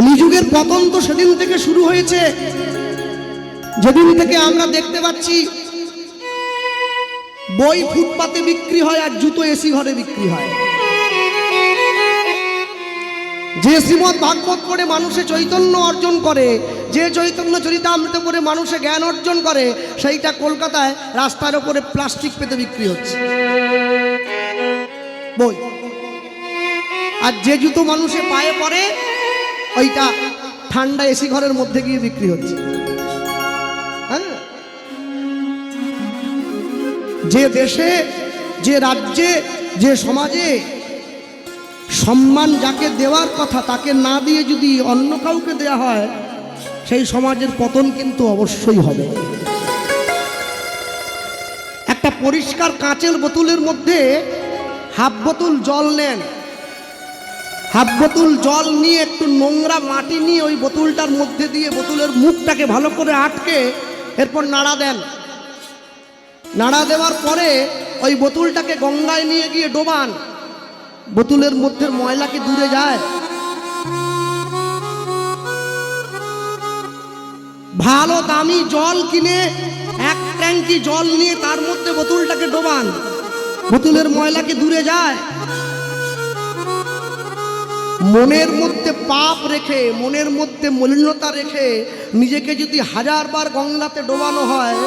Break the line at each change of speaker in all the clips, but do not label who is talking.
কলিযুগের পতন তো সেদিন থেকে শুরু হয়েছে, যেদিন থেকে আমরা দেখতে পাচ্ছি বই ফুটপাতে বিক্রি হয় আর জুতো এসি ঘরে বিক্রি হয়। যে শ্রীমদ ভাগবত পড়ে মানুষে চৈতন্য অর্জন করে, যে চৈতন্য চরিতামৃত পড়ে মানুষে জ্ঞান অর্জন করে, সেইটা কলকাতায় রাস্তার উপরে প্লাস্টিক পেতে বিক্রি হচ্ছে বই। আর যে জুতো মানুষে পায়ে পড়ে ওইটা ঠান্ডা এসি ঘরের মধ্যে গিয়ে বিক্রি হচ্ছে। হ্যাঁ, যে দেশে, যে রাজ্যে, যে সমাজে সম্মান যাকে দেওয়ার কথা তাকে না দিয়ে যদি অন্য কাউকে দেয়া হয়, সেই সমাজের পতন কিন্তু অবশ্যই হবে। একটা পরিষ্কার কাঁচের বোতলের মধ্যে হাফ বোতল জল নেন, হাফ বোতল জল নিয়ে একটু নোংরা মাটি নিয়ে ওই বোতলটার মধ্যে দিয়ে বোতলের মুখটাকে ভালো করে আটকে এরপর নাড়া দেন। নাড়া দেওয়ার পরে ওই বোতলটাকে গঙ্গায় নিয়ে গিয়ে ডোবান, বোতলের মধ্যে ময়লা কি দূরে যায়? ভালো দামি জল কিনে এক ট্যাঙ্কি জল নিয়ে তার মধ্যে বোতলটাকে ডোবান, বোতলের ময়লা কি দূরে যায়? মনের মধ্যে পাপ রেখে, মনের মধ্যে মলিনতা রেখে নিজেকে যদি হাজারবার গঙ্গাতে ডোবানো হয়,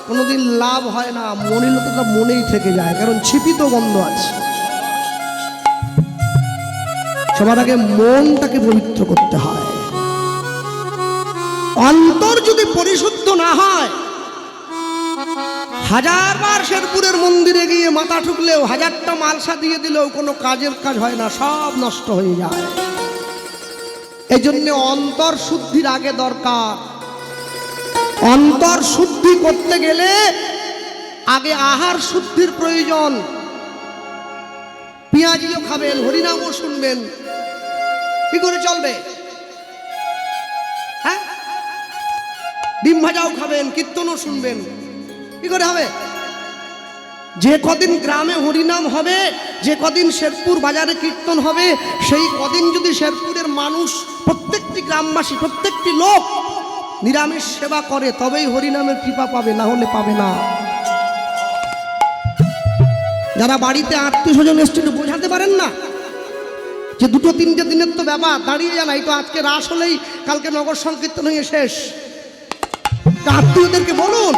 কোনোদিন লাভ হয় না। মলিনতাটা মনেই থেকে যায়, কারণ ছিপিত গন্ধ আছে। সবার আগে মনটাকে পবিত্র করতে হয়। অন্তর যদি পরিশুদ্ধ না হয়, হাজারবার শেরপুরের মন্দিরে গিয়ে মাথা ঠুকলেও, হাজারটা মালসা দিয়ে দিলেও কোনো কাজের কাজ হয় না, সব নষ্ট হয়ে যায়। এই জন্য অন্তর শুদ্ধির আগে দরকার। অন্তর শুদ্ধি করতে গেলে আগে আহার শুদ্ধির প্রয়োজন। পেঁয়াজিও খাবেন, হরিনামও শুনবেন, কি করে চলবে? হ্যাঁ, ডিম ভাজাও খাবেন, কীর্তনও শুনবেন, কি করে হবে? যে কদিন গ্রামে হরিনাম হবে, যে কদিন শেরপুর বাজারে কীর্তন হবে, সেই কদিন যদি শেরপুরের মানুষ, প্রত্যেকটি গ্রামবাসী, প্রত্যেকটি লোক নিরামিষ সেবা করে, তবেই হরিনামের কৃপা পাবে, না হলে পাবে না। যারা বাড়িতে আত্মীয় স্বজন এসছে বোঝাতে পারেন না যে দুটো তিনটে দিনের তো ব্যাপার, দাঁড়িয়ে যান। এই তো আজকে রাস হলেই কালকে নগর সংকীর্তন হয়ে শেষ। আত্মীয়দেরকে বলুন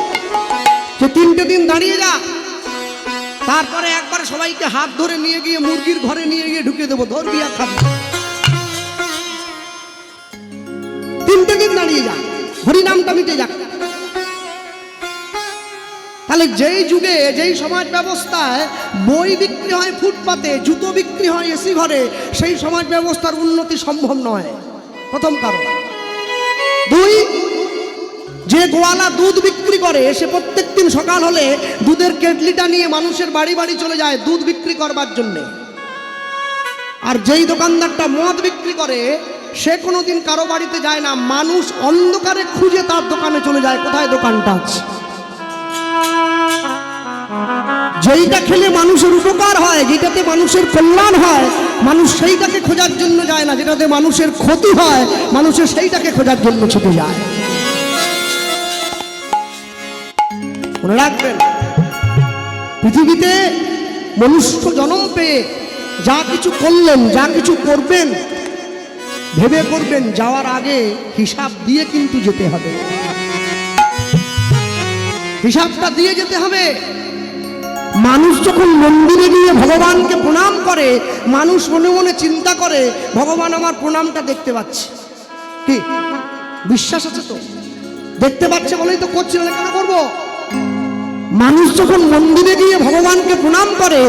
যে 3টে দিন দাঁড়িয়ে যা, তারপরে একবারে সবাইকে হাত ধরে নিয়ে গিয়ে মুরগির ঘরে নিয়ে গিয়ে ঢুকিয়ে দেবো, ধরবি আর খাবি। 3টে দিন দাঁড়িয়ে যা, হরিনামটা মিটে যাক। তাহলে যেই যুগে, যেই সমাজ ব্যবস্থায় বই বিক্রি হয় ফুটপাতে, জুতো বিক্রি হয় এসি ঘরে, সেই সমাজ ব্যবস্থার উন্নতি সম্ভব নয়, প্রথম কারণ। 2, যে গোয়ালা দুধ বিক্রি করে, সে প্রত্যেক দিন সকাল হলে দুধের কেটলিটা নিয়ে মানুষের বাড়ি বাড়ি চলে যায় দুধ বিক্রি করবার জন্যে। আর যেই দোকানদারটা মদ বিক্রি করে, সে কোনোদিন কারো বাড়িতে যায় না, মানুষ অন্ধকারে খুঁজে তার দোকানে চলে যায়, কোথায় দোকানটা আছে। যেইটা খেলে মানুষের উপকার হয়, যেটাতে মানুষের কল্যাণ হয়, মানুষ সেইটাকে খোঁজার জন্য যায় না। যেটাতে মানুষের ক্ষতি হয়, মানুষের সেইটাকে খোঁজার জন্য ছুটে যায়। মনে রাখবেন, পৃথিবীতে মনুষ্য জন্ম পেয়ে যা কিছু করলেন, যা কিছু করবেন, ভেবে করবেন, যাওয়ার আগে হিসাব দিয়ে কিন্তু যেতে হবে। হিসাবটা দিয়ে যেতে হবে। মানুষ যখন মন্দিরে গিয়ে ভগবানকে প্রণাম করে, মানুষ মনে মনে চিন্তা করে, ভগবান আমার প্রণামটা দেখতে পাচ্ছে। কি বিশ্বাস আছে তো? দেখতে পাচ্ছে বলেই তো করছি, না কেন করবো? মানুষ যখন মন্দিরে গিয়ে ভগবানকে প্রণাম করে,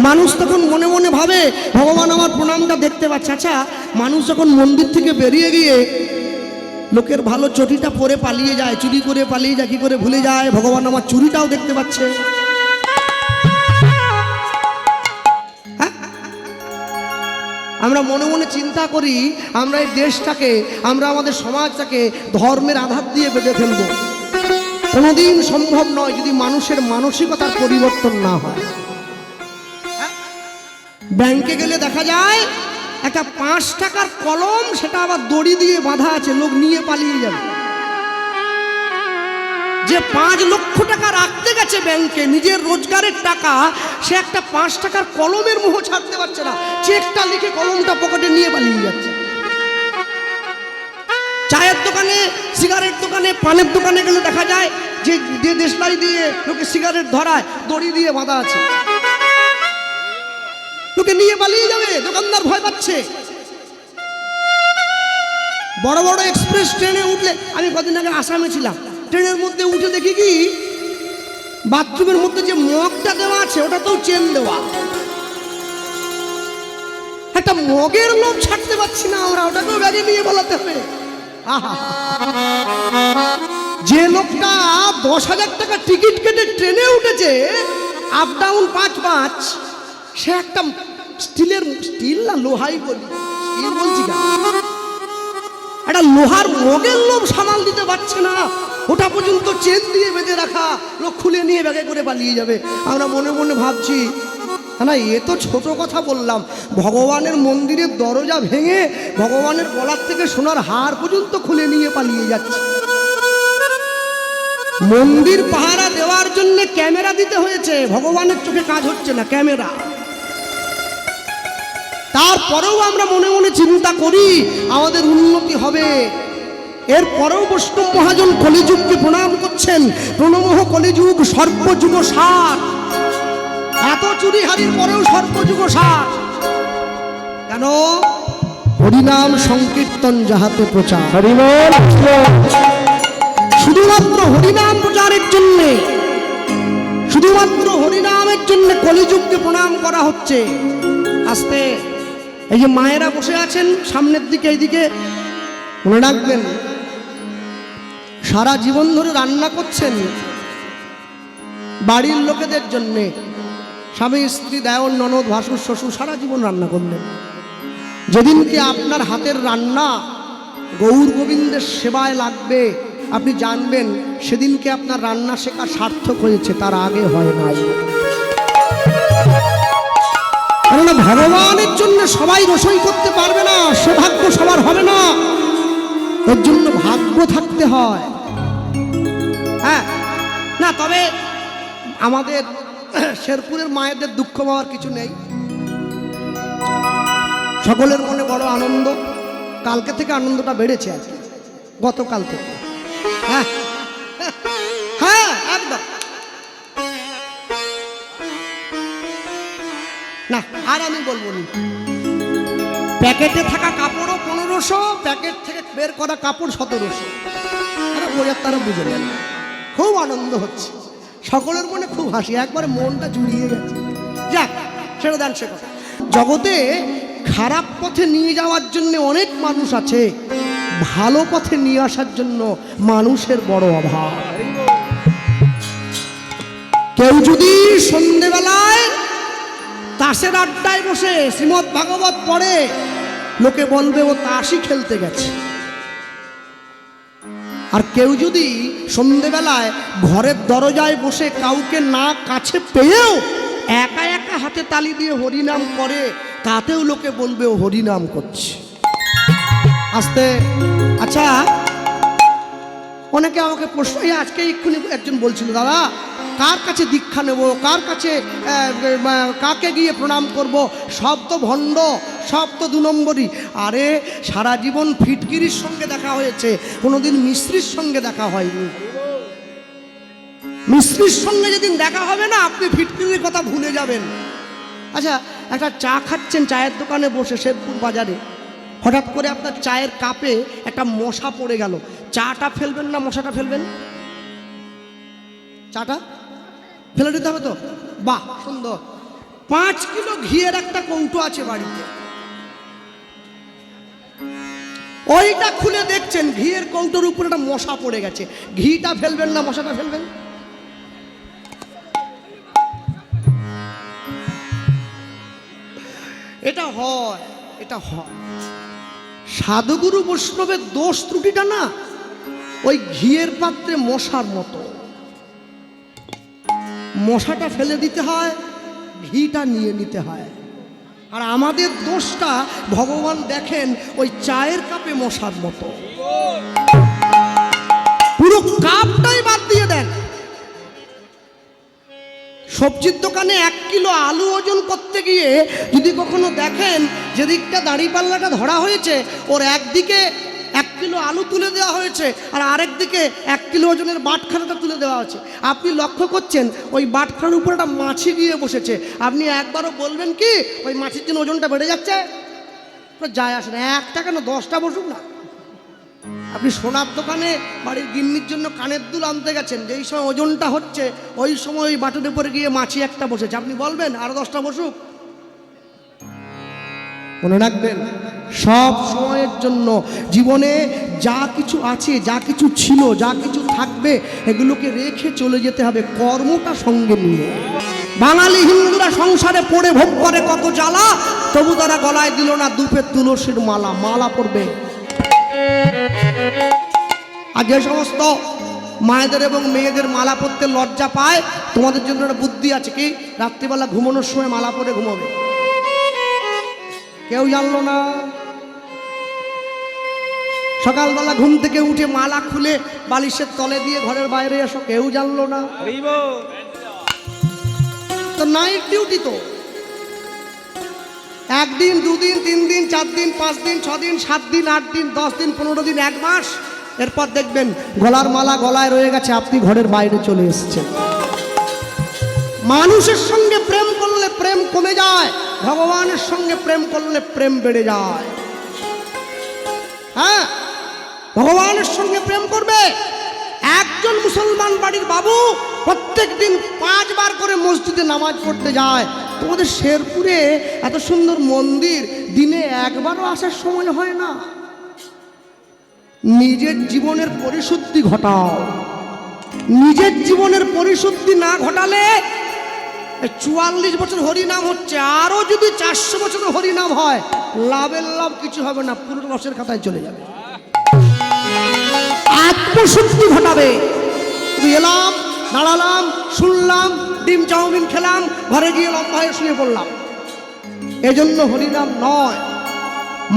মানুষ তখন মনে মনে ভাবে ভগবান আমার প্রণামটা দেখতে পাচ্ছে। আচ্ছা, মানুষ যখন মন্দির থেকে বেরিয়ে গিয়ে লোকের ভালো চটিটা পরে পালিয়ে যায়, চুরি করে পালিয়ে যায়, কি করে ভুলে যায় ভগবান আমার চুরিটাও দেখতে পাচ্ছে? আমরা মনে মনে চিন্তা করি আমরা এই দেশটাকে, আমরা আমাদের সমাজটাকে ধর্মের আধার দিয়ে বেঁধে ফেলব। কোনোদিন সম্ভব নয় যদি মানুষের মানসিকতার পরিবর্তন না হয়। ব্যাংকে গেলে দেখা যায় একটা 5 টাকার কলম, সেটা আবার দড়ি দিয়ে বাঁধা আছে, লোক নিয়ে পালিয়ে যাবে। যে 5 লক্ষ টাকা রাখতে গেছে ব্যাংকে, নিজের রোজগারের টাকা, সে একটা 5 টাকার কলমের মোহ ছাড়তে পারছে না, চেকটা লিখে কলমটা পকেটে নিয়ে পালিয়ে যাচ্ছে। চায়ের দোকানে, সিগারেট দোকানে, পানের দোকানে গেলে দেখা যায় যে দেশলাই দিয়ে লোকে সিগারেট ধরায়, দড়ি দিয়ে বাঁধা আছে, লোকে নিয়ে পালিয়ে যাবে, দোকানদার ভয় পাচ্ছে। বড় বড় এক্সপ্রেস ট্রেনে উঠলে, আমি কদিন আগে আসামে ছিলাম, ট্রেনের মধ্যে উঠে দেখি কি বাথরুমের মধ্যে যে মগটা দেওয়া আছে ওটাতেও চেন দেওয়া। একটা মগের লোভ ছাড়তে পারছি না আমরা, ওটাকেও ব্যাগে নিয়ে পালাতে হবে। যে লোকটা 10,000 টাকা টিকিট কেটে ট্রেনে উঠেছে, আপ ডাউন 5-5, সে একটা স্টিল না লোহাই বলি, স্টিল বলছি কেন, একটা লোহার মগের লোভ সামাল দিতে পারছে না, ওটা পর্যন্ত চেন দিয়ে বেঁধে রাখা, লোক খুলে নিয়ে ব্যাগে করে পালিয়ে যাবে। আমরা মনে মনে ভাবছি, না এ তো ছোট কথা বললাম, ভগবানের মন্দিরের দরজা ভেঙে ভগবানের গলার থেকে সোনার হার পর্যন্ত খুলে নিয়ে পালিয়ে যাচ্ছে। মন্দির পাহারা দেওয়ার জন্য ক্যামেরা দিতে হয়েছে, ভগবানের চোখে কাজ হচ্ছে না ক্যামেরা। তারপরেও আমরা মনে মনে চিন্তা করি আমাদের উন্নতি হবে। এরপরেও বৈষ্ণব মহাজন কলিযুগকে প্রণাম করছেন, প্রণমঃ কলিযুগ সর্বযুগ সার। এত চুরিহারির পরেও সর্বযুগ সার কেন? হরিনাম সংকীর্তন যাহাতে প্রচার, শুধুমাত্র হরিনাম প্রচারের জন্য, শুধুমাত্র হরিনামের জন্য কলিযুগকে প্রণাম করা হচ্ছে। আস্তে এই যে মায়েরা বসে আছেন সামনের দিকে, এইদিকে মনে রাখবেন, সারা জীবন ধরে রান্না করছেন বাড়ির লোকেদের জন্যে, স্বামী স্ত্রী দেওর ননদ ভাসুর শ্বশুর সারা জীবন রান্না করলেন। যেদিনকে আপনার হাতের রান্না গৌর গোবিন্দের সেবায় লাগবে, আপনি জানবেন সেদিনকে আপনার রান্না শেখা সার্থক হয়েছে, তার আগে হয় নাই। কেননা ভগবানের জন্য সবাই রসই করতে পারবে না, সে ভাগ্য সবার হবে না, এর জন্য ভাগ্য থাকতে হয়। হ্যাঁ না, তবে আমাদের শেরপুরের মায়েদের দুঃখ পাওয়ার কিছু নেই, সকলের মনে বড় আনন্দ। কালকে থেকে আনন্দটা বেড়েছে, আজকে গতকাল থেকে। হ্যাঁ হ্যাঁ একদম না, আর আমি বলবো না। প্যাকেটে থাকা কাপড়ও 1500, প্যাকেট থেকে বের করা কাপড় 1700। আরে বোঝার তারা বুঝে নেন, খুব আনন্দ হচ্ছে, সকলের মনে খুব হাসি, একবারে মনটা জুড়িয়ে গেছে। যাক, ছেড়ে দেন সে কথা। জগতে খারাপ পথে নিয়ে যাওয়ার জন্য অনেক মানুষ আছে, ভালো পথে নিয়ে আসার জন্য মানুষের বড় অভাব। কেউ যদি সন্ধেবেলায় তাসের আড্ডায় বসে শ্রীমদ্ ভাগবত পড়ে, লোকে বলবে ও তাসই খেলতে গেছে। আর কেউ যদি সন্ধেবেলায় ঘরের দরজায় বসে কাউকে না কাছে পেয়েও একা একা হাতে তালি দিয়ে হরিনাম করে, তাতেও লোকে বলবে ও হরিনাম করছে। আস্তে আচ্ছা, অনেকে আমাকে প্রশ্ন, আজকে এক্ষুনি একজন বলছিল, দাদা কার কাছে দীক্ষা নেব, কার কাছে কাকে গিয়ে প্রণাম করব, সব তো ভণ্ড, সব তো 2 নম্বরই। আরে সারা জীবন ফিটকিরির সঙ্গে দেখা হয়েছে, কোনোদিন মিস্ত্রির সঙ্গে দেখা হয়নি। মিস্ত্রির সঙ্গে যেদিন দেখা হবে না, আপনি ফিটকিরির কথা ভুলে যাবেন। আচ্ছা, একটা চা খাচ্ছেন চায়ের দোকানে বসে শেরপুর বাজারে, হঠাৎ করে আপনার চায়ের কাপে একটা মশা পড়ে গেল, চাটা ফেলবেন না মশাটা ফেলবেন? চাটা ফেলে দিতে হবে তো? বাহ, সুন্দর। 5 কিলো ঘিয়ের একটা কৌটো আছে বাড়িতে, ওইটা খুলে দেখছেন ঘিয়ের কৌটোর উপরে একটা মশা পড়ে গেছে, ঘিটা ফেলবেন না মশাটা ফেলবেন? এটা হয়, এটা হয়। সাধুগুরু বৈষ্ণবের দোষ ত্রুটিটা না ওই ঘিয়ের পাত্রে মশার মতো, মশাটা ফেলে দিতে হয়, ঘিটা নিয়ে নিতে হয়। আর আমাদের দোষটা ভগবান দেখেন ওই চায়ের কাপে মশার মতো, পুরো কাপটাই বাদ দিয়ে দেন। সবজির দোকানে 1 কিলো আলু ওজন করতে গিয়ে যদি কখনো দেখেন যেদিকটা দাঁড়িপাল্লাটা ধরা হয়েছে ওর একদিকে 1 কিলো আলু তুলে দেওয়া হয়েছে আর আরেক দিকে 1 কিলো ওজনের বাটখারাটা তুলে দেওয়া হয়েছে, আপনি লক্ষ্য করছেন ওই বাটখারার উপর একটা মাছি গিয়ে বসেছে, আপনি একবারও বলবেন কি ওই মাছির জন্য ওজনটা বেড়ে যাচ্ছে? যায় আসে না, 1টা কেন 10টা বসুক না। আপনি সোনার দোকানে বাড়ির গিন্নির জন্য কানের দুল আনতে গেছেন, যেই সময় ওজনটা হচ্ছে ওই সময় ওই বাটুর উপরে গিয়ে মাছি একটা বসেছে, আপনি বলবেন আরো 10টা বসুক? মনে রাখবেন সব সময়ের জন্য জীবনে যা কিছু আছে, যা কিছু ছিল, যা কিছু থাকবে এগুলোকে রেখে চলে যেতে হবে, কর্মটা সঙ্গে নিয়ে। বাঙালি হিন্দুরা সংসারে পড়ে ভোগ করে কত জ্বালা, তবু তারা গলায় দিল না দুপের তুলসীর মালা, মালা পড়বে। আর যে সমস্ত মায়েদের এবং মেয়েদের মালা পরতে লজ্জা পায়, তোমাদের জন্য একটা বুদ্ধি আছে, কি রাত্রিবেলা ঘুমানোর সময় মালা পরে ঘুমাবে। কেউ জানলো না, সকালবেলা ঘুম থেকে উঠে মালা খুলে বালিশের তলে দিয়ে ঘরের বাইরে এসো, কেউ জানলো না। তো নাইট ডিউটি তো 1 দিন 2 দিন 3 দিন 4 দিন 5 দিন 6 দিন 7 দিন 8 দিন 10 দিন 15 দিন 1 মাস, এরপর দেখবেন গলার মালা গলায় রয়ে গেছে, আপনি ঘরের বাইরে চলে এসেছেন। মানুষের সঙ্গে প্রেম করলে প্রেম কমে যায়, ভগবানের সঙ্গে প্রেম করলে প্রেম বেড়ে যায়। হ্যাঁ, ভগবানের সঙ্গে প্রেম করবে। একজন মুসলমান বাড়ির বাবু প্রত্যেক দিন 5 বার করে মসজিদে নামাজ পড়তে যায়। তোমাদের শেরপুরে এত সুন্দর মন্দির, দিনে একবারও আসার সময় হয় না। নিজের জীবনের পরিশুদ্ধি ঘটাও, নিজের জীবনের পরিশুদ্ধি না ঘটালে 44 বছর হরিনাম হচ্ছে, আরো যদি 400 বছর হরিনাম হয় লাভের লাভ কিছু হবে না, পুরো বছরের খাতায় চলে যাবে। আত্মশুদ্ধি ঘটাবে। এলাম, দাঁড়ালাম, শুনলাম, ডিম চাউমিন খেলাম, ঘরে গিয়ে লম্বা হয়ে শুয়ে পড়লাম, এজন্য হরিনাম নয়।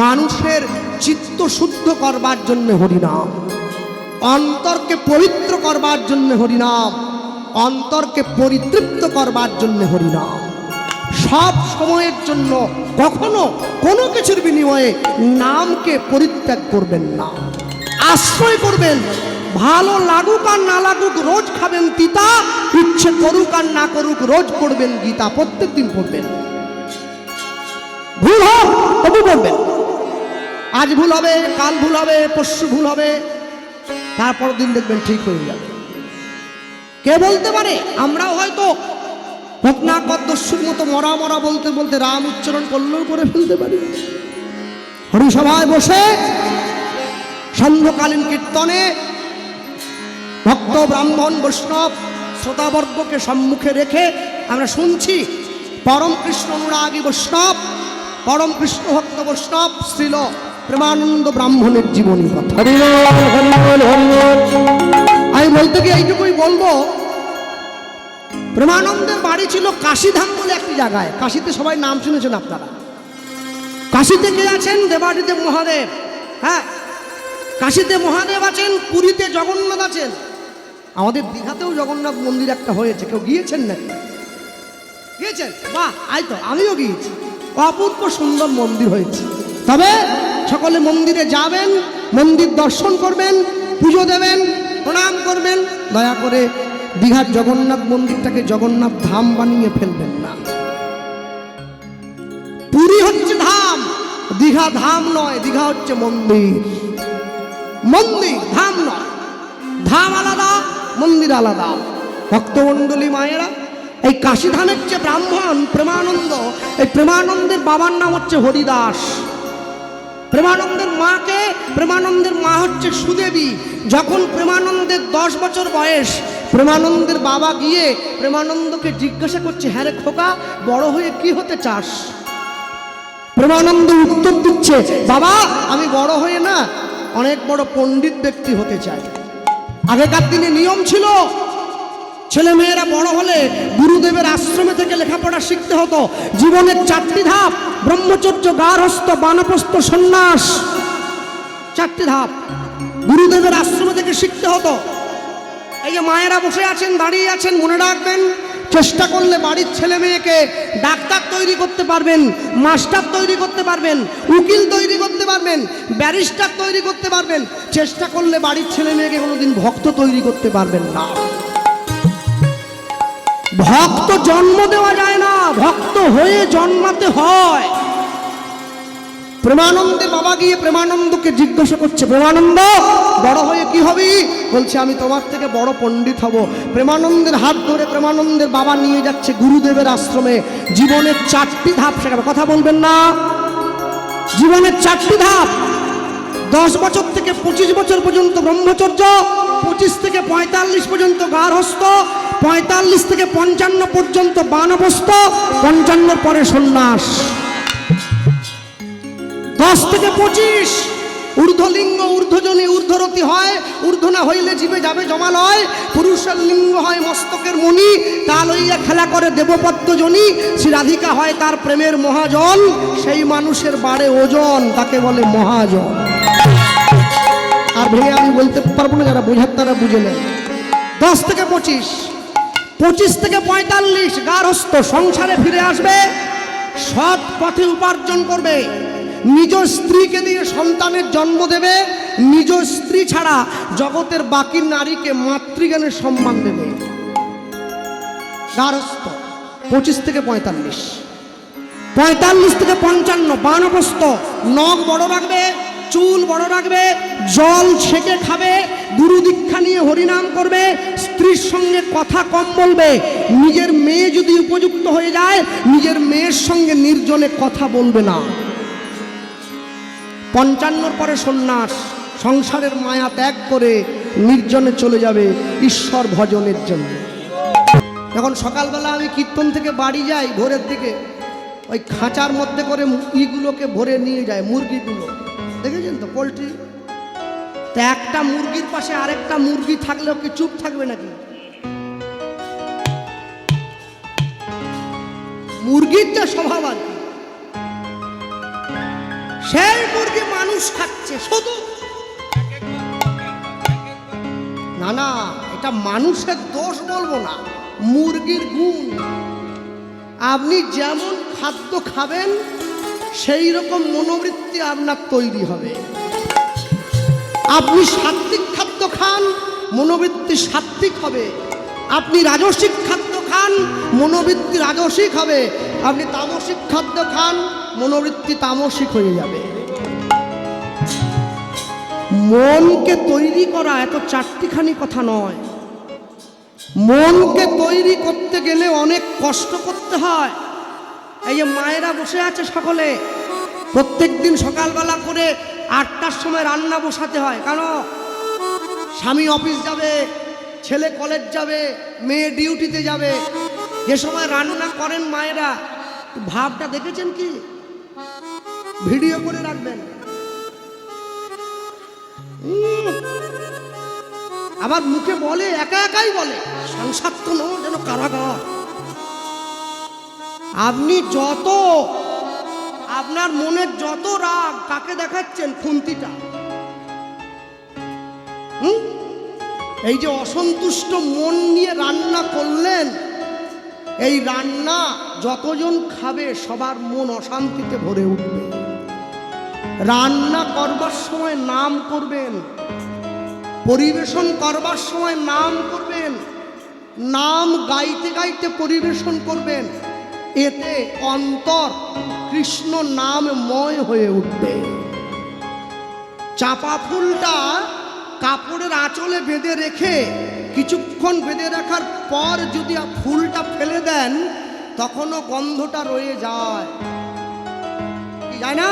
মানুষের চিত্ত শুদ্ধ করবার জন্য হরিনাম, অন্তরকে পবিত্র করবার জন্য হরিনাম, অন্তরকে পরিতৃপ্ত করবার জন্য হরিনাম। সব সময়ের জন্য কখনো কোনো কিছুর বিনিময়ে নামকে পরিত্যাগ করবেন না, আশ্রয় করবেন। ভালো লাগুক আর না লাগুক রোজ খাবেন তিতা, ইচ্ছে করুক আর না করুক রোজ পড়বেন গীতা, প্রত্যেক দিন পড়বেন। ভুল হোক তবু পড়বেন। আজ ভুল হবে, কাল ভুল হবে, পরশু ভুল হবে, তারপর দিন দেখবেন ঠিক হয়ে যাবে। কে বলতে পারে? আমরাও হয়তো রত্নাকর দস্যুর মতো মরা মরা বলতে বলতে রাম উচ্চারণ করলেও করে ফেলতে পারি। হরিসভায় বসে সান্ধ্যকালীন কীর্তনে ভক্ত ব্রাহ্মণ বৈষ্ণব শ্রোতাবর্গকে সম্মুখে রেখে আমরা শুনছি পরম কৃষ্ণ অনুরাগী বৈষ্ণব, পরম কৃষ্ণ ভক্ত বৈষ্ণব শ্রীল প্রেমানন্দ ব্রাহ্মণের জীবনী কথা। আমি বলতে গিয়ে এইটুকুই বলবো, প্রেমানন্দের বাড়ি ছিল কাশীধাম বলে একটি জায়গায়। কাশীতে সবাই নাম শুনেছেন আপনারা। কাশীতে কে আছেন? দেবাদিদেব মহাদেব। হ্যাঁ, কাশীতে মহাদেব আছেন, পুরীতে জগন্নাথ আছেন, আমাদের দীঘাতেও জগন্নাথ মন্দির একটা হয়েছে। কেউ গিয়েছেন নাকি? গিয়েছেন? বাহ, আই তো আমিও গিয়েছি। অপূর্ব সুন্দর মন্দির হয়েছে। তবে সকলে মন্দিরে যাবেন, মন্দির দর্শন করবেন, পুজো দেবেন, প্রণাম করবেন। দয়া করে দীঘার জগন্নাথ মন্দিরটাকে জগন্নাথ ধাম বানিয়ে ফেলবেন না। পুরী হচ্ছে ধাম, দীঘা ধাম নয়, দীঘা হচ্ছে মন্দির। মন্দির ধাম নয়, ধাম আলাদা, মন্দির আলাদা। ভক্তমণ্ডলী মায়েরা, এই কাশীধামের যে ব্রাহ্মণ প্রেমানন্দ, এই প্রেমানন্দের বাবার নাম হচ্ছে হরিদাস। প্রেমানন্দের মাকে, প্রেমানন্দের মা হচ্ছে সুদেবী। যখন প্রেমানন্দের 10 বছর বয়স, প্রেমানন্দের বাবা গিয়ে প্রেমানন্দকে জিজ্ঞাসা করছে, হ্যাঁ রে খোকা, বড় হয়ে কি হতে চাস? প্রেমানন্দ উত্তর দিচ্ছে, বাবা আমি বড় হয়ে না অনেক বড় পণ্ডিত ব্যক্তি হতে চাই। আগেকার দিনে নিয়ম ছিল ছেলেমেয়েরা বড় হলে গুরুদেবের আশ্রমে থেকে লেখাপড়া শিখতে হতো। জীবনের 4টি ধাপ: ব্রহ্মচর্য, গার্হস্থ্য, বানপ্রস্থ, সন্ন্যাস। 4টি ধাপ গুরুদেবের আশ্রমে থেকে শিখতে হতো। এই যে মায়েরা বসে আছেন, দাঁড়িয়ে আছেন, মনে রাখবেন, চেষ্টা করলে বাড়ির ছেলে মেয়েকে ডাক্তার তৈরি করতে পারবেন, মাস্টার তৈরি করতে পারবেন, উকিল তৈরি করতে পারবেন, ব্যারিস্টার তৈরি করতে পারবেন। চেষ্টা করলে বাড়ির ছেলে মেয়েকে কোনোদিন ভক্ত তৈরি করতে পারবেন না। ভক্ত জন্ম দেওয়া যায় না, ভক্ত হয়ে জন্মাতে হয়। প্রেমানন্দের বাবা গিয়ে প্রেমানন্দকে জিজ্ঞাসা করছে, প্রেমানন্দ বড় হয়ে কি হবি? বলছে, আমি তোমার থেকে বড় পণ্ডিত হব। প্রেমানন্দের হাত ধরে প্রেমানন্দের বাবা নিয়ে যাচ্ছে গুরুদেবের আশ্রমে। জীবনের 4টি ধাপ শেখাবে। কথা বলবেন না? জীবনের 4টি ধাপ। 10 বছর থেকে 25 বছর পর্যন্ত ব্রহ্মচর্য, 25 থেকে 45 পর্যন্ত গার্হস্থ্য, 45 থেকে 55 পর্যন্ত বানপ্রস্থ, 55 পরে সন্ন্যাস। 10 থেকে 25 ঊর্ধ্বলিঙ্গ, ঊর্ধ্বজনী, ঊর্ধ্বরতি হয়। ঊর্ধ্ব না হইলে জীবে যাবে জমালয়। পুরুষের লিঙ্গ হয় মস্তকের মণি, তা লইয়া খেলা করে দেবপদ্মজনী। শ্রী রাধিকা হয় তার প্রেমের মহাজন, সেই মানুষের বাড়ে ওজন, তাকে বলে মহাজন। আর ভেঙে আমি বলতে পারবো না, যারা বোঝার তারা বুঝে নেয়। 10 থেকে 25, 25 থেকে 45 গার্হস্থ্য, সংসারে ফিরে আসবে, সৎ পথে উপার্জন করবে, নিজ স্ত্রীকে দিয়ে সন্তানের জন্ম দেবে, নিজ স্ত্রী ছাড়া জগতের বাকি নারীকে মাতৃজ্ঞানের সম্মান দেবে। গার্হস্থ্য 25 থেকে 45, 45 থেকে 55 বানপ্রস্থ। নখ বড় রাখবে, চুল বড় রাখবে, জল ছেঁকে খাবে, গুরু দীক্ষা নিয়ে হরিনাম করবে, স্ত্রীর সঙ্গে কথা কম বলবে। নিজের মেয়ে যদি উপযুক্ত হয়ে যায়, নিজের মেয়ের সঙ্গে নির্জনে কথা বলবে না। 55 পরে সন্ন্যাস, সংসারের মায়া ত্যাগ করে নির্জনে চলে যাবে ঈশ্বর ভজনের জন্য। যখন সকালবেলা আমি কীর্তন থেকে বাড়ি যাই ভোরের দিকে, ওই খাঁচার মধ্যে করে ইগুলোকে ভরে নিয়ে যায়, মুরগিগুলো দেখেছেন তো, পোলট্রি। তা একটা মুরগির পাশে আরেকটা মুরগি থাকলেও কি চুপ থাকবে নাকি? মুরগির যা স্বভাব আর কি, সেই মুরগি মানুষ খাচ্ছে শুধু। না না, এটা মানুষের দোষ বলবো না, মুরগির গুণ। আপনি যেমন খাদ্য খাবেন সেই রকম মনোবৃত্তি আপনার তৈরি হবে। আপনি সাত্ত্বিক খাদ্য খান, মনোবৃত্তি সাত্ত্বিক হবে। আপনি রাজসিক খাদ্য খান, মনোবৃত্তি রাজসিক হবে। আপনি তামসিক খাদ্য খান, মনোবৃত্তি তামসিক হয়ে যাবে। মনকে তৈরি করা এত 4টিখানি কথা নয়। মনকে তৈরি করতে গেলে অনেক কষ্ট করতে হয়। এই যে মায়েরা বসে আছে সকলে, প্রত্যেক দিন সকালবেলা করে 8টার সময় রান্না বসাতে হয়। কেন? স্বামী অফিস যাবে, ছেলে কলেজ যাবে, মেয়ে ডিউটিতে যাবে। যে সময় রান্না করেন মায়েরা, ভাবটা দেখেছেন কি? ভিডিও করে রাখবেন। আবার মুখে বলে, একা একাই বলে, সংসার তো নয়, যেন কারাগার। আপনি যত, আপনার মনের যত রাগ, কাকে দেখাচ্ছেন? খুন্তিটা। এই যে অসন্তুষ্ট মন নিয়ে রান্না করলেন, এই রান্না যতজন খাবে সবার মন অশান্তিতে ভরে উঠবে। রান্না করবার সময় নাম করবেন, পরিবেশন করবার সময় নাম করবেন, নাম গাইতে গাইতে পরিবেশন করবেন। এতে অন্তর কৃষ্ণ নামময় হয়ে উঠবে। চাপা ফুলটা কাপড়ের আঁচলে বেঁধে রেখে কিছুক্ষণ বেঁধে রাখার পর যদি ফুলটা ফেলে দেন, তখনও গন্ধটা রয়ে যায়, যায় না?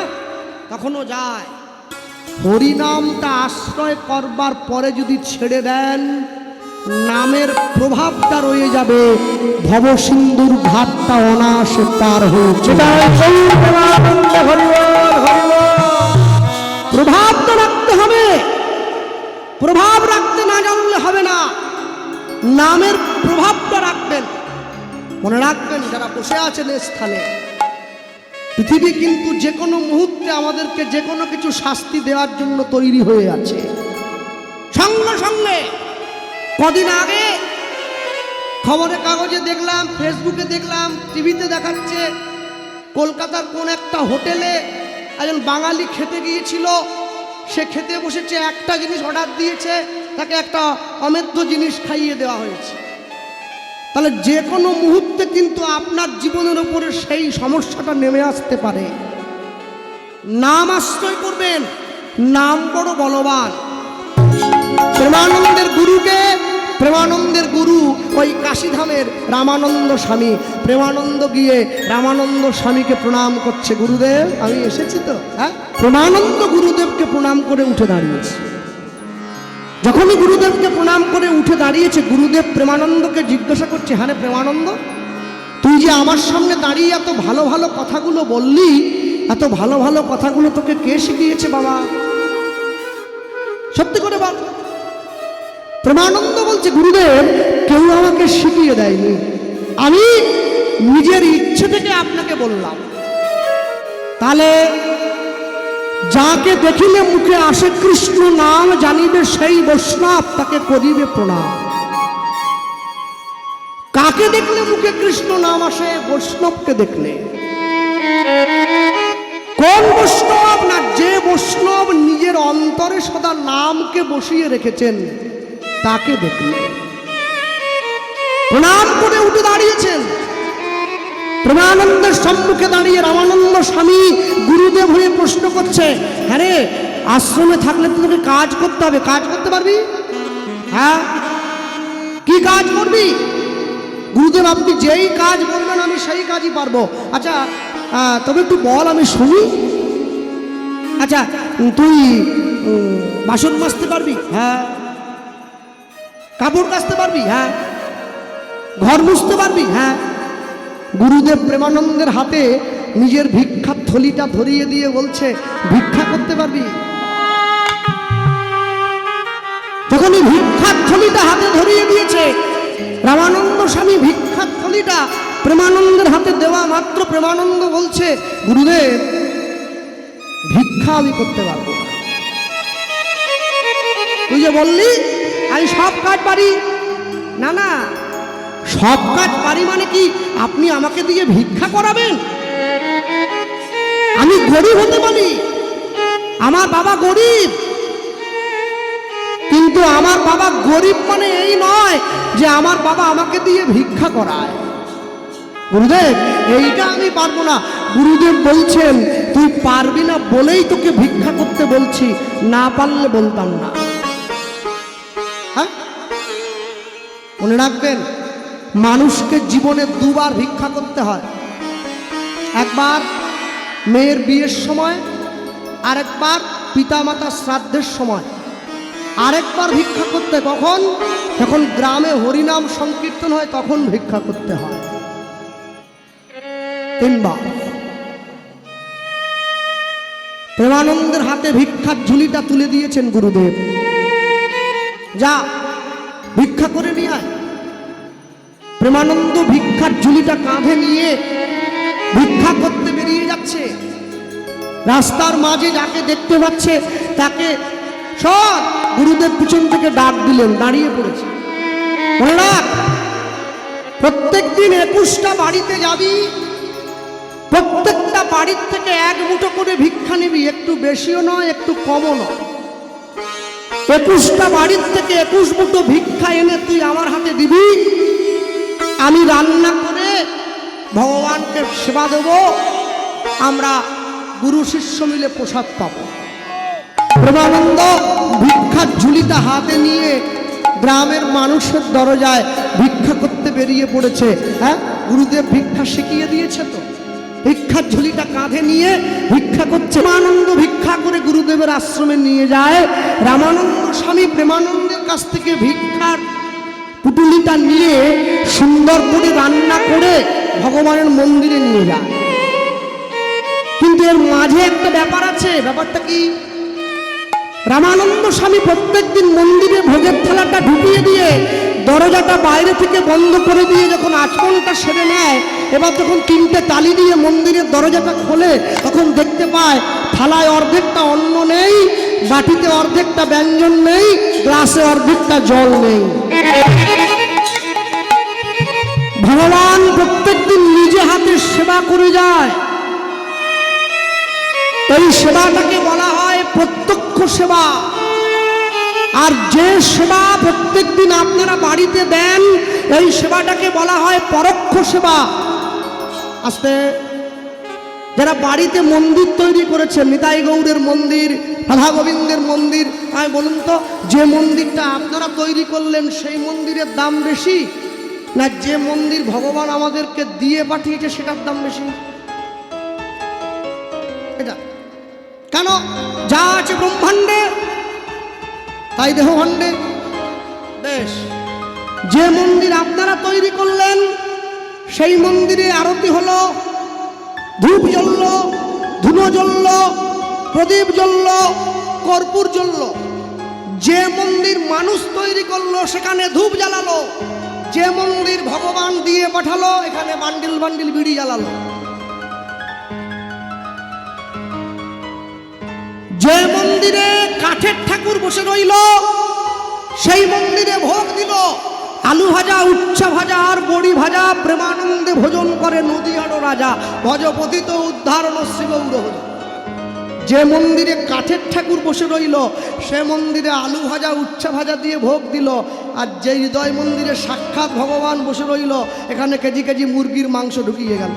তখনও যায়। হরিনামটা আশ্রয় করবার পরে যদি ছেড়ে দেন, নামের প্রভাবটা রয়ে যাবে, ভবসিন্ধুর ঘাটটা অনায়াসে পার হয়েছে। প্রভাবটা রাখতে হবে, প্রভাব রাখতে না জানলে হবে না। নামের প্রভাবটা রাখবেন। মনে রাখবেন, যারা বসে আছেন এই স্থানে, পৃথিবী কিন্তু যে কোনো মুহূর্তে আমাদেরকে যে কোনো কিছু শাস্তি দেওয়ার জন্য তৈরি হয়ে আছে। সঙ্গে সঙ্গে কদিন আগে খবরের কাগজে দেখলাম, ফেসবুকে দেখলাম, টিভিতে দেখাচ্ছে, কলকাতার কোন একটা হোটেলে একজন বাঙালি খেতে গিয়েছিল। সে খেতে বসেছে, একটা জিনিস অর্ডার দিয়েছে, তাকে একটা অমেধ্য জিনিস খাইয়ে দেওয়া হয়েছে। তাহলে যে কোনো মুহূর্তে কিন্তু আপনার জীবনের উপরে সেই সমস্যাটা নেমে আসতে পারে। নাম আশ্রয় করবেন, নাম বড় বলবান। প্রেমানন্দের গুরুকে, প্রেমানন্দের গুরু ওই কাশীধামের রামানন্দ স্বামী। প্রেমানন্দ গিয়ে রামানন্দ স্বামীকে প্রণাম করছে, গুরুদেব আমি এসেছি তো। হ্যাঁ, প্রেমানন্দ গুরুদেবকে প্রণাম করে উঠে দাঁড়িয়েছে। যখনই গুরুদেবকে প্রণাম করে উঠে দাঁড়িয়েছে, গুরুদেব প্রেমানন্দকে জিজ্ঞাসা করছে, হ্যাঁ রে প্রেমানন্দ, তুই যে আমার সামনে দাঁড়িয়ে এত ভালো ভালো কথাগুলো বললি, এত ভালো ভালো কথাগুলো তোকে কে শিখিয়েছে বাবা? সত্যি করে বল। প্রেমানন্দ বলছে, গুরুদেব কেউ আমাকে শিখিয়ে দেয়নি, আমি নিজের ইচ্ছে থেকে আপনাকে বললাম। তাহলে যাকে দেখিলে মুখে আসে কৃষ্ণ নাম, জানিবে সেই বৈষ্ণব, তাকে করিবে প্রণাম। কাকে দেখলে মুখে কৃষ্ণ নাম আসে? বৈষ্ণবকে দেখলে। কোন বৈষ্ণব? না, যে বৈষ্ণব নিজের অন্তরে সদা নামকে বসিয়ে রেখেছেন, তাকে দেখলে। প্রণাম করে উঠে দাঁড়িয়েছেন। প্রেমানন্দের সম্মুখে দাঁড়িয়ে রামানন্দ স্বামী গুরুদেব হয়ে প্রশ্ন করছে, হ্যাঁ রে, আশ্রমে থাকলে তো তোকে কাজ করতে হবে, কাজ করতে পারবি? হ্যাঁ, কি কাজ করবি? গুরুদেব আপনি যেই কাজ বলবেন আমি সেই কাজই পারবো। আচ্ছা তবে একটু বল, আমি শুনি। আচ্ছা তুই বাসন মাজতে পারবি? হ্যাঁ। কাপড় কাচতে পারবি? হ্যাঁ। ঘর মুছতে পারবি? হ্যাঁ। গুরুদেব প্রেমানন্দের হাতে নিজের ভিক্ষার থলিটা ধরিয়ে দিয়ে বলছে, ভিক্ষা করতে পারবি? যখন এই ভিক্ষার থলিটা হাতে ধরিয়ে দিয়েছে, রামানন্দ স্বামী ভিক্ষার থলিটা প্রেমানন্দের হাতে দেওয়া মাত্র প্রেমানন্দ বলছে, গুরুদেব ভিক্ষা আমি করতে পারবো না। তুই যে বললি আমি সব কাজ পারি, না না, সব কাজ পারি মানে কি আপনি আমাকে দিয়ে ভিক্ষা করাবেন? আমি গরিব হতে পারি, আমার বাবা গরিব, কিন্তু আমার বাবা গরিব মানে এই নয় যে আমার বাবা আমাকে দিয়ে ভিক্ষা করায়। গুরুদেব এইটা আমি পারবো না। গুরুদেব বলছেন তুই পারবি না বলেই তোকে ভিক্ষা করতে বলছি, না পারলে বলতাম না। হ্যাঁ, মনে রাখবেন, মানুষকে জীবনে দুবার ভিক্ষা করতে হয়। একবার মেয়ের বিয়ের সময়, আরেকবার পিতামাতা শ্রাদ্ধের সময়। আরেকবার ভিক্ষা করতে কখন? যখন গ্রামে হরিনাম সংকীর্তন হয় তখন ভিক্ষা করতে হয়। তিনবার। প্রেমানন্দের হাতে ভিক্ষার ঝুলিটা তুলে দিয়েছেন গুরুদেব, যা ভিক্ষা করে নিয়ে আয়। প্রেমানন্দ ভিক্ষার ঝুলিটা কাঁধে নিয়ে ভিক্ষা করতে বেরিয়ে যাচ্ছে। রাস্তার মাঝে যাকে দেখতে পাচ্ছে তাকে সব গুরুদেব পিছন থেকে ডাক দিলেন, দাঁড়িয়ে পড়েছে। মনে রাখ, প্রত্যেক দিন 21টা বাড়িতে যাবি, প্রত্যেকটা বাড়ির থেকে এক মুঠো করে ভিক্ষা নিবি, একটু বেশিও নয় একটু কমও নয়। 21টা বাড়ির থেকে 21 মুঠো ভিক্ষা এনে তুই আমার হাতে দিবি, আমি রান্না করে ভগবানকে সেবা দেব, আমরা গুরু শিষ্য মিলে প্রসাদ পাবো। প্রেমানন্দ ভিক্ষার ঝুলিটা হাতে নিয়ে গ্রামের মানুষের দরজায় ভিক্ষা করতে বেরিয়ে পড়েছে। হ্যাঁ, গুরুদেব ভিক্ষা শিখিয়ে দিয়েছে তো, ভিক্ষার ঝুলিটা কাঁধে নিয়ে ভিক্ষা করছে। প্রেমানন্দ ভিক্ষা করে গুরুদেবের আশ্রমে নিয়ে যায়। রামানন্দ স্বামী প্রেমানন্দের কাছ থেকে ভিক্ষার পুটুলিটা নিয়ে সুন্দর করে রান্না করে ভগবানের মন্দিরে নিয়ে যায়। কিন্তু এর মাঝে একটা ব্যাপার আছে। ব্যাপারটা কি? রামানন্দ স্বামী প্রত্যেকদিন মন্দিরে ভোগের থালাটা ঢুকিয়ে দিয়ে দরজাটা বাইরে থেকে বন্ধ করে দিয়ে যখন আচমনটা সেরে নেয়, এবার যখন 3টে তালি দিয়ে মন্দিরের দরজাটা খোলে, তখন দেখতে পায় থালায় অর্ধেকটা অন্ন নেই, বাটিতে অর্ধেকটা ব্যঞ্জন নেই, গ্লাসে অর্ধেকটা জল নেই। ভগবান প্রত্যেকদিন নিজে হাতে সেবা করে যায়। এই সেবাটাকে বলা হয় প্রত্যক্ষ সেবা। আর যে সেবা প্রত্যেকদিন আপনারা বাড়িতে দেন, এই সেবাটাকে বলা হয় পরোক্ষ সেবা। আস্তে যারা বাড়িতে মন্দির তৈরি করেছেন, নিতাই গৌড়ের মন্দির, রাধা গোবিন্দের মন্দির, আমি বলুন তো, যে মন্দিরটা আপনারা তৈরি করলেন সেই মন্দিরের দাম বেশি, না যে মন্দির ভগবান আমাদেরকে দিয়ে পাঠিয়েছে সেটার দাম বেশি? এটা কেন? যা আছে ব্রহ্মাণ্ডে তাই দেহভাণ্ডে। বেশ, যে মন্দির আপনারা তৈরি করলেন সেই মন্দিরে আরতি হলো, ধূপ জ্বলল, ধুনো জ্বলল, প্রদীপ জ্বলল, কর্পূর জ্বলল। যে মন্দির মানুষ তৈরি করলো সেখানে ধূপ জ্বালালো, যে মন্দির ভগবান দিয়ে পাঠালো এখানে বান্ডিল বান্ডিল বিড়ি জ্বালালো। যে মন্দিরে কাঠের ঠাকুর বসে রইল সেই মন্দিরে ভোগ দিল আলু ভাজা, উচ্ছা ভাজা আর বড়ি ভাজা, প্রেমানন্দে ভোজন করে নদীয়ার রাজা, ভজপতিত উদ্ধারণ শ্রী গৌর। যে মন্দিরে কাঠের ঠাকুর বসে রইল সে মন্দিরে আলু ভাজা, উচ্ছা ভাজা দিয়ে ভোগ দিল, আর যে হৃদয় মন্দিরে সাক্ষাৎ ভগবান বসে রইল এখানে কেজি কেজি মুরগির মাংস ঢুকিয়ে গেল।